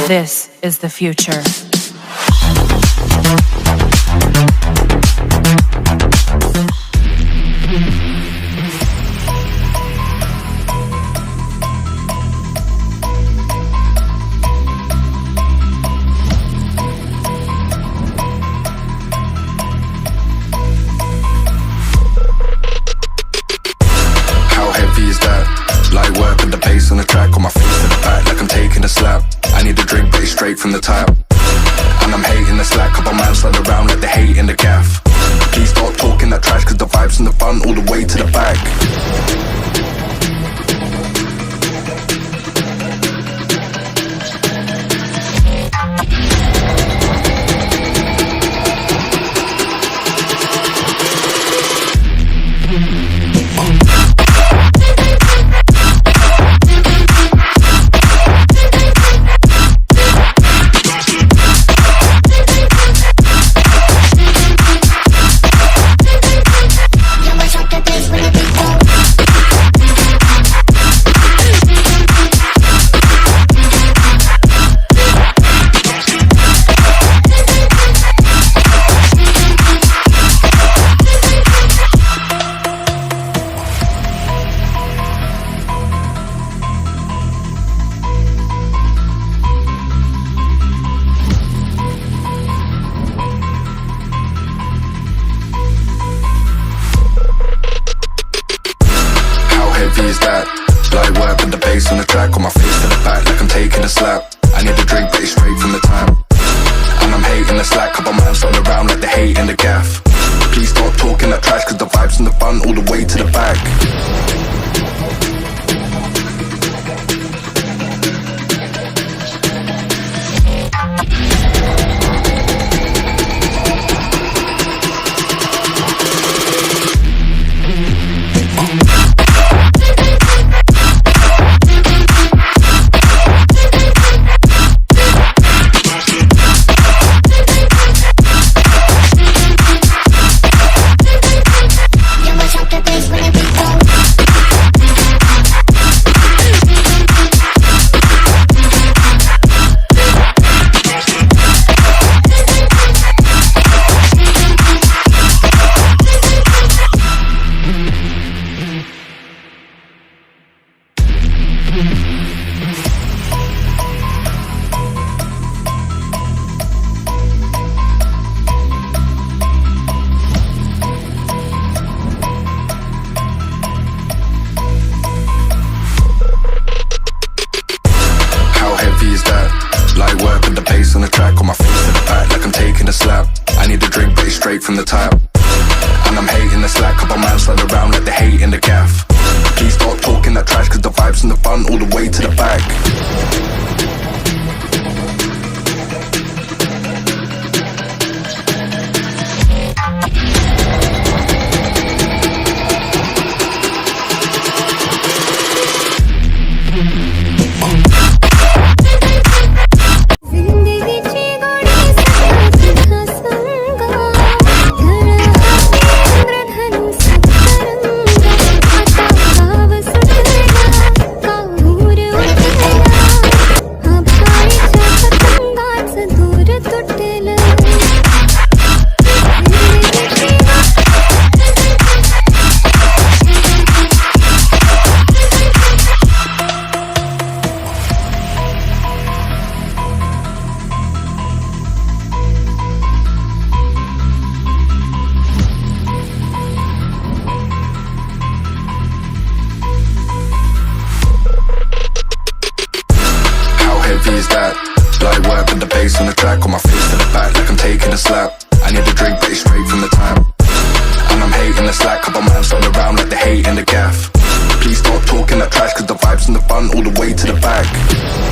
This is the future. Light work with the bass on the track, on my feet to the back like I'm taking a slap. I need a drink but it's straight from the tap. And I'm hating the slack, couple man slide around like they hate in the gaff. Please stop talking that trash cause the vibes in the front all the way to the back. Is that light work with the bass on the track, on my face to the back like I'm taking a slap. I need a drink but it's straight from the tap. And I'm hating the slack, couple man slide around like they hate in the gaff. Please stop talking that trash cause the vibes in the front all the way to the back. Light work with the bass on the track, on my feet to the back like I'm taking a slap. I need a drink but it's straight from the tap. And I'm hating the slack, couple man slide around like they hate in the gaff. Please stop talking that trash cause the vibes in the front all the way to the back. Is that light work with the bass on the track, on my face to the back like I'm taking a slap. I need a drink but it's straight from the tap.